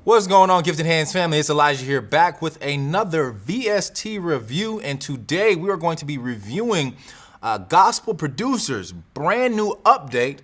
What's going on, Gifted Hands family? It's Elijah here, back with another VST review, and today we are going to be reviewing Gospel Producer's brand new update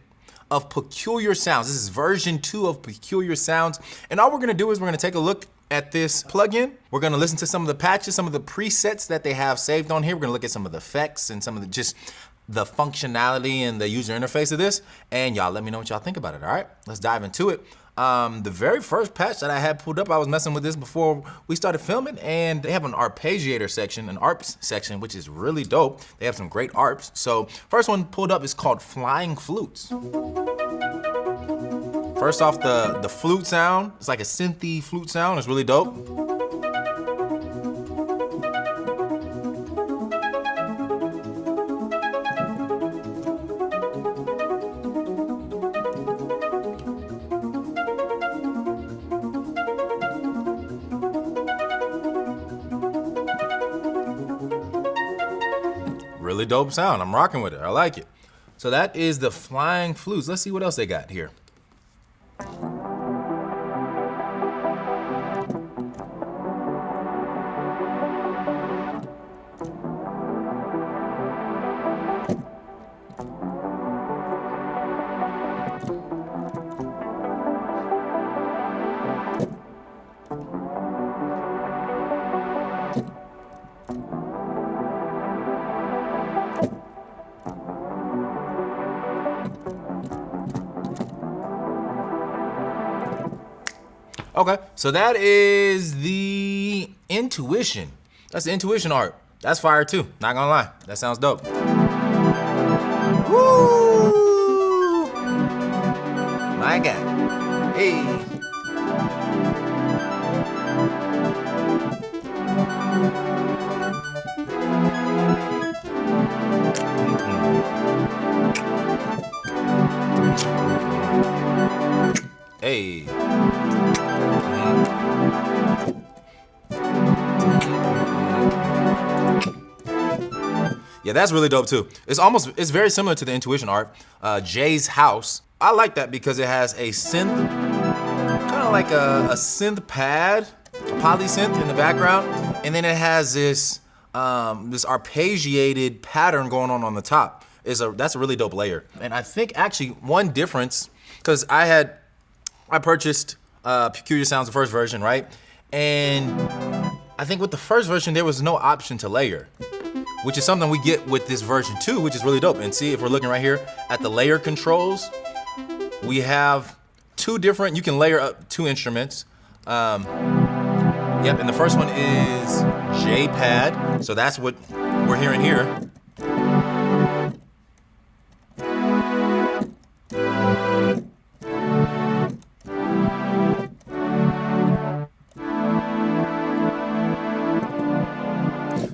of Peculiar Sounds. This is version 2 of Peculiar Sounds, and all we're gonna do is we're gonna take a look at this plugin. We're gonna listen to some of the patches, some of the presets that they have saved on here. We're gonna look at some of the effects and some of the functionality and the user interface of this, and y'all let me know what y'all think about it, all right? Let's dive into it. The very first patch that I had pulled up, I was messing with this before we started filming, and they have an arpeggiator section, an Arps section, which is really dope. They have some great Arps. So first one pulled up is called Flying Flutes. First off, the flute sound, it's like a synthy flute sound. It's really dope. Really dope sound. I'm rocking with it. I like it. So that is the Flying Flutes. Let's see what else they got here. Okay, so that is the Intuition. That's the Intuition art. That's fire too, not gonna lie. That sounds dope. Woo! My God. Hey. Hey. Yeah, that's really dope too. It's very similar to the Intuition art, Jay's House. I like that because it has a synth, kind of like a synth pad, a poly synth in the background, and then it has this this arpeggiated pattern going on the top. That's a really dope layer. And I think actually one difference, because I purchased Peculiar Sounds, the first version, right? And I think with the first version there was no option to layer, which is something we get with this version 2, which is really dope. And see, if we're looking right here at the layer controls, we have two different, you can layer up 2 instruments. Yep, and the first one is J-pad, so that's what we're hearing here.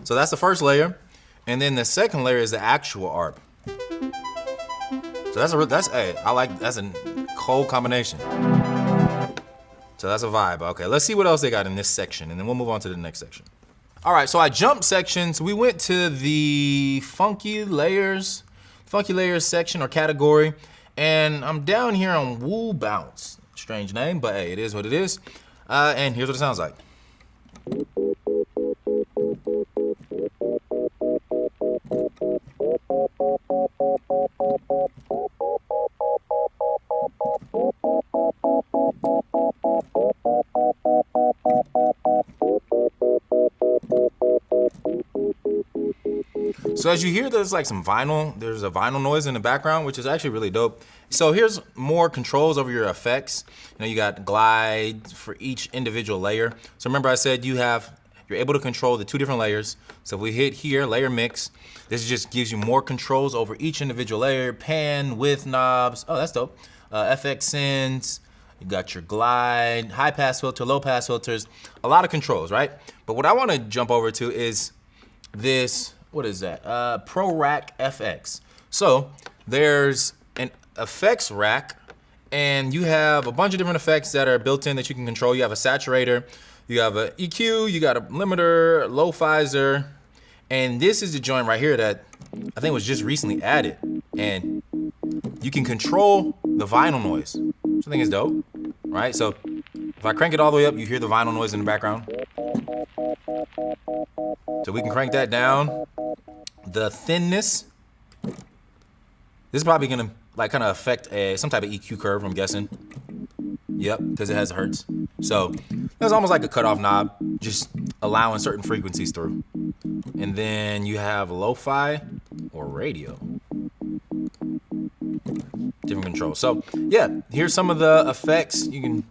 So that's the first layer. And then the second layer is the actual ARP. So that's a cold combination. So that's a vibe. Okay, let's see what else they got in this section, and then we'll move on to the next section. All right, so I jumped sections. We went to the funky layers section or category, and I'm down here on Woo Bounce. Strange name, but hey, it is what it is. And here's what it sounds like. So as you hear, there's like some vinyl, there's a vinyl noise in the background, which is actually really dope. So here's more controls over your effects. You know, you got glide for each individual layer. So remember I said you're able to control the 2 different layers. So if we hit here, layer mix, this just gives you more controls over each individual layer, pan, width knobs. Oh, that's dope. FX sends, you got your glide, high pass filter, low pass filters, a lot of controls, right? But what I wanna jump over to is this, what is that? Pro Rack FX. So there's an effects rack, and you have a bunch of different effects that are built in that you can control. You have a saturator, you have a EQ, you got a limiter, low phaser, and this is the joint right here that I think was just recently added. And you can control the vinyl noise, which I think is dope, right? So If I crank it all the way up, you hear the vinyl noise in the background. So we can crank that down. The thinness, this is probably gonna like kind of affect some type of EQ curve, I'm guessing. Yep, because it has hertz. So that's almost like a cutoff knob, just allowing certain frequencies through. And then you have lo-fi or radio. Different controls. So yeah, here's some of the effects. You can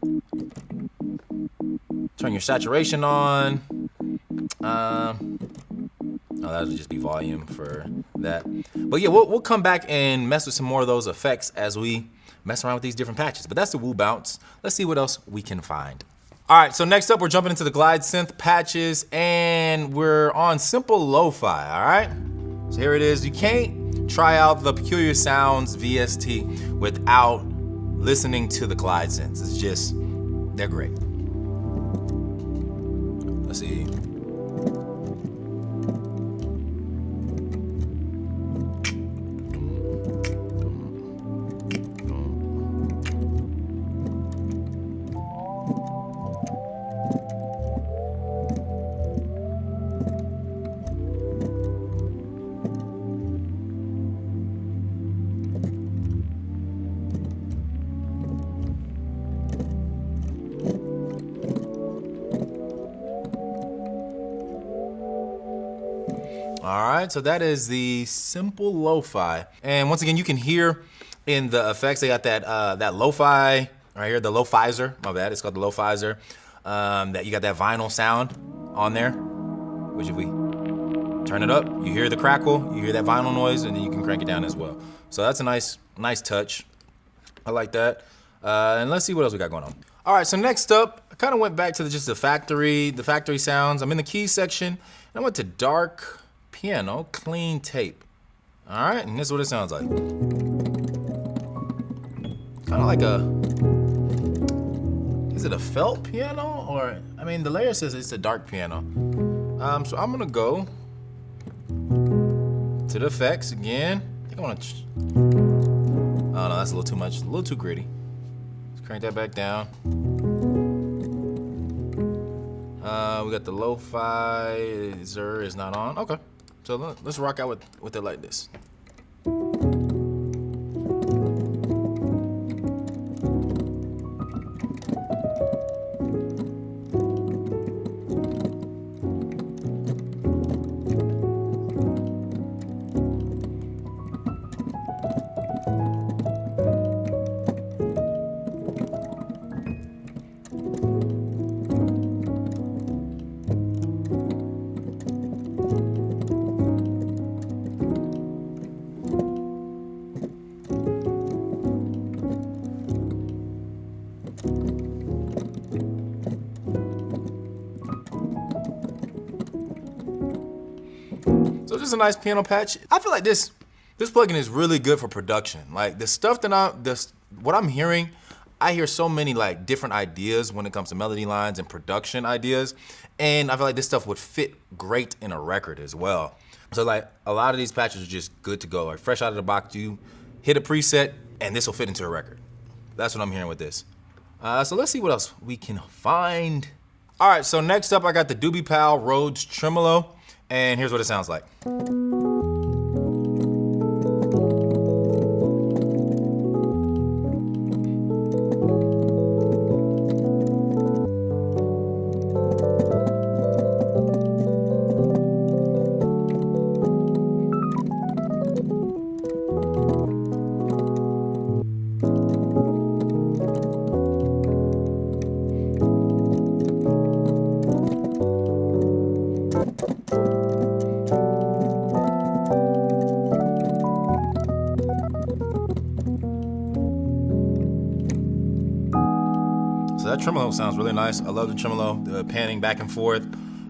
turn your saturation on. Oh, that'll just be volume for that. But yeah, we'll come back and mess with some more of those effects as we mess around with these different patches. But that's the Woo Bounce. Let's see what else we can find. All right, so next up, we're jumping into the Glide Synth patches, and we're on simple lo-fi, all right? So here it is. You can't try out the Peculiar Sounds VST without listening to the Glide Synths. It's just, they're great. Let's see. All right, so that is the simple lo-fi. And once again, you can hear in the effects, they got that that lo-fi right here, the lo-fizer, my bad, it's called the lo-fizer. That you got that vinyl sound on there, which if we turn it up, you hear the crackle, you hear that vinyl noise, and then you can crank it down as well. So that's a nice touch. I like that. And let's see what else we got going on. All right, so next up, I kind of went back to just the factory sounds. I'm in the keys section, and I went to dark piano, clean tape. All right, and this is what it sounds like. Kind of like is it a felt piano? Or, I mean, the layer says it's a dark piano. So I'm gonna go to the effects again. I think I wanna, oh no, that's a little too much, a little too gritty. Let's crank that back down. We got the lo-fi, Zer is not on, okay. So let's rock out with it like this. So this is a nice piano patch. I feel like this plugin is really good for production. Like the stuff that what I'm hearing, I hear so many like different ideas when it comes to melody lines and production ideas. And I feel like this stuff would fit great in a record as well. So like a lot of these patches are just good to go. Like fresh out of the box, you hit a preset and this will fit into a record. That's what I'm hearing with this. So let's see what else we can find. All right, so next up I got the Doobie Powell Rhodes Tremolo. And here's what it sounds like. So that tremolo sounds really nice. I love the tremolo, the panning back and forth.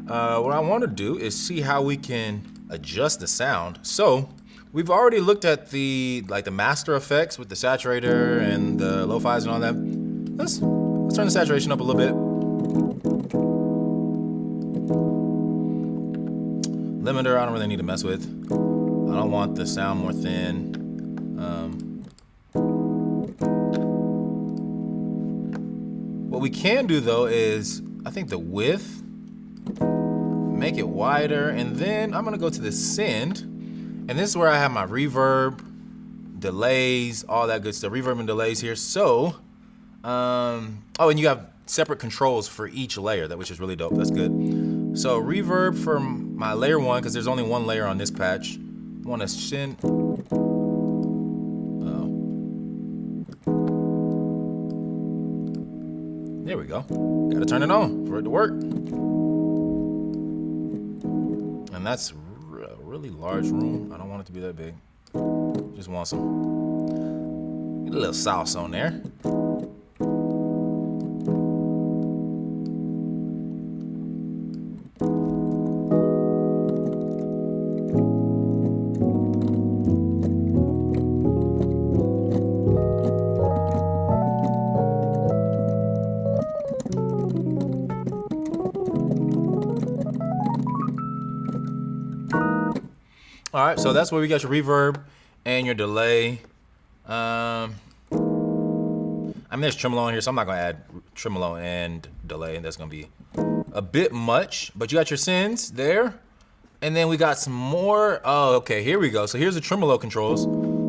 What I want to do is see how we can adjust the sound. So we've already looked at the master effects with the saturator and the lo-fis and all that. Let's turn the saturation up a little bit. Limiter, I don't really need to mess with. I don't want the sound more thin. What we can do though is, I think the width, make it wider, and then I'm gonna go to the send, and this is where I have my reverb, delays, all that good stuff, reverb and delays here. So, oh, and you have separate controls for each layer, which is really dope. That's good. So reverb for my layer 1, because there's only one layer on this patch. I want to send. There we go. Gotta turn it on for it to work. And that's a really large room. I don't want it to be that big. Just want some, get a little sauce on there. All right, so that's where we got your reverb and your delay. I mean, there's tremolo in here, so I'm not gonna add tremolo and delay, and that's gonna be a bit much, but you got your sends there. And then we got some more, oh, okay, here we go. So here's the tremolo controls.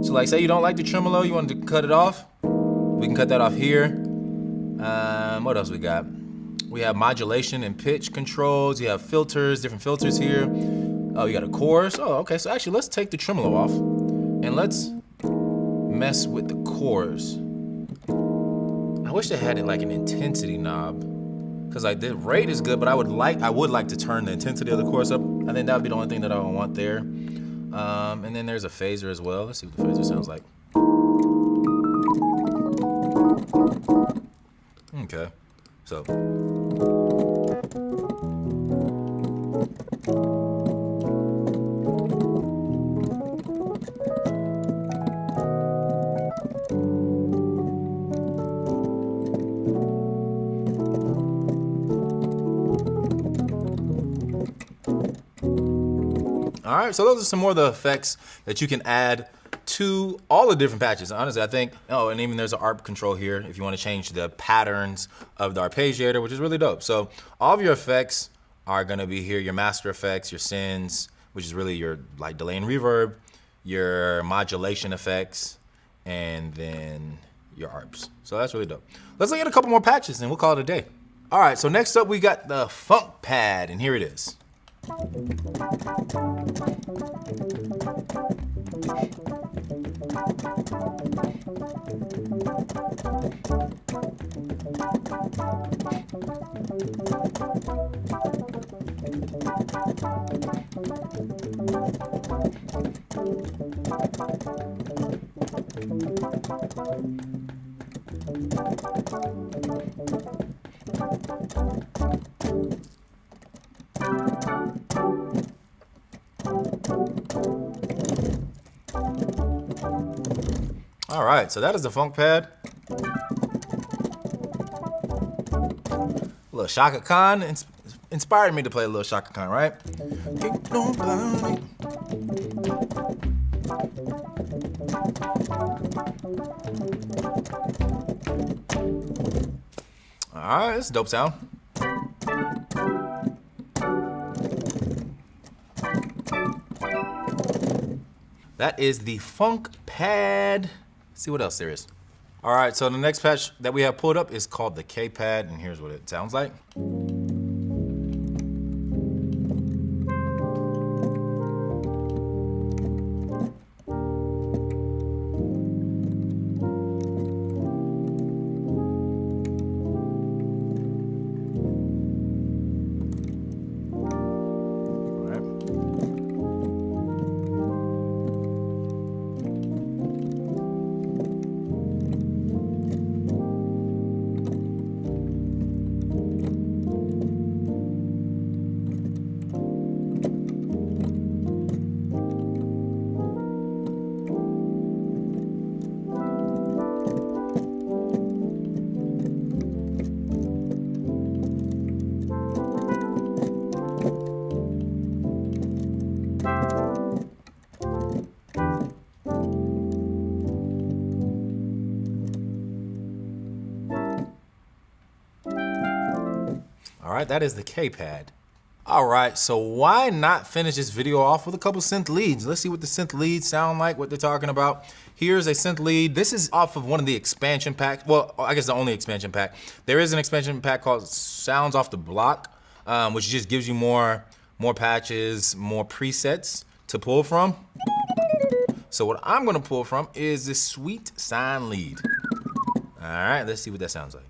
So like, say you don't like the tremolo, you wanted to cut it off, we can cut that off here. What else we got? We have modulation and pitch controls. You have filters, different filters here. Oh, you got a chorus. Oh, okay, so actually let's take the tremolo off and let's mess with the chorus. I wish they had it like an intensity knob, because like the rate is good, but I would like to turn the intensity of the chorus up. I think that would be the only thing that I would want there. And then there's a phaser as well. Let's see what the phaser sounds like. Okay, so. All right, so those are some more of the effects that you can add to all the different patches. Honestly, I think, oh, and even there's an ARP control here if you want to change the patterns of the arpeggiator, which is really dope. So all of your effects are gonna be here, your master effects, your sends, which is really your like delay and reverb, your modulation effects, and then your ARPs. So that's really dope. Let's look at a couple more patches and we'll call it a day. All right, so next up we got the funk pad, and here it is. All right, so that is the funk pad. A little Shaka Khan inspired me to play a little Shaka Khan, right? All right, that's a dope sound. That is the funk pad. Let's see what else there is. All right, so the next patch that we have pulled up is called the K pad, and here's what it sounds like. right, that is the K-pad. All right, so why not finish this video off with a couple synth leads? Let's see what the synth leads sound like, what they're talking about. Here's a synth lead. This is off of one of the expansion packs. Well, I guess the only expansion pack. There is an expansion pack called Sounds Off the Block, which just gives you more patches, more presets to pull from. So what I'm gonna pull from is this sweet sine lead. All right, let's see what that sounds like.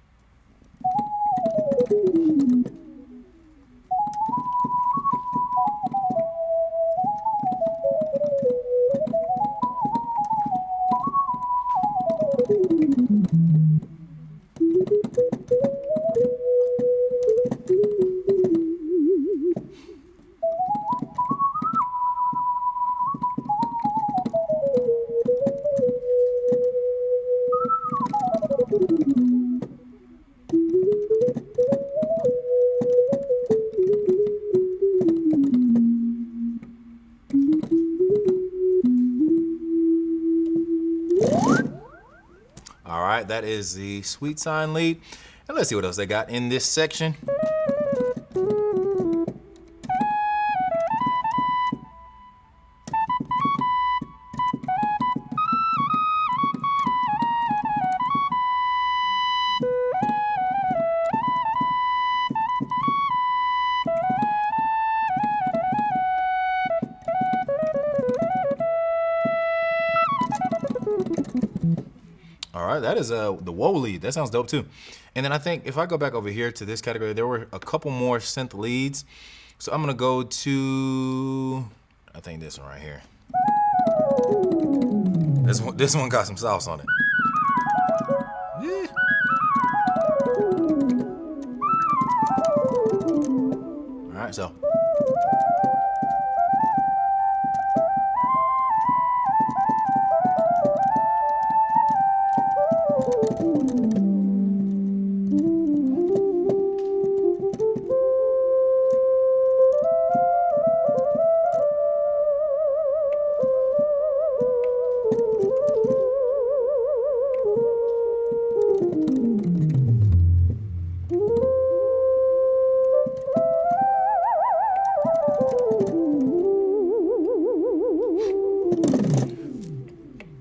All right, that is the sweet sine lead. And let's see what else they got in this section. All right, that is the whoa lead. That sounds dope too. And then I think if I go back over here to this category, there were a couple more synth leads. So I'm gonna go to, I think this one right here. This one got some sauce on it. Yeah. All right, so.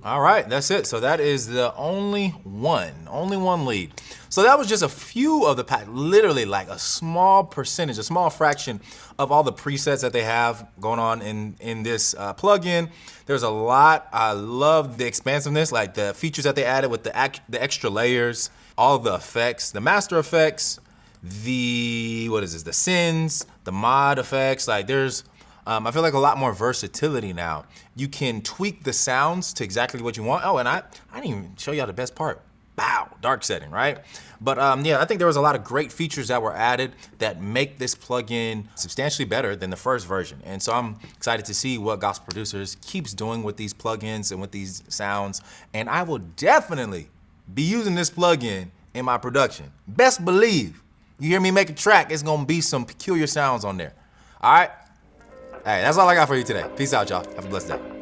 All right, that's it. So that is the only one lead. So that was just a few of the pack, literally like a small percentage, a small fraction of all the presets that they have going on in this plugin. There's a lot. I love the expansiveness, like the features that they added with the extra layers, all of the effects, the master effects, the synths, the mod effects. Like there's, I feel like a lot more versatility now. You can tweak the sounds to exactly what you want. Oh, and I didn't even show y'all the best part. Bow, dark setting, right? But yeah, I think there was a lot of great features that were added that make this plugin substantially better than the first version. And so I'm excited to see what Gospel Producers keeps doing with these plugins and with these sounds. And I will definitely be using this plugin in my production. Best believe, you hear me make a track, it's gonna be some peculiar sounds on there. All right? Hey, that's all I got for you today. Peace out, y'all. Have a blessed day.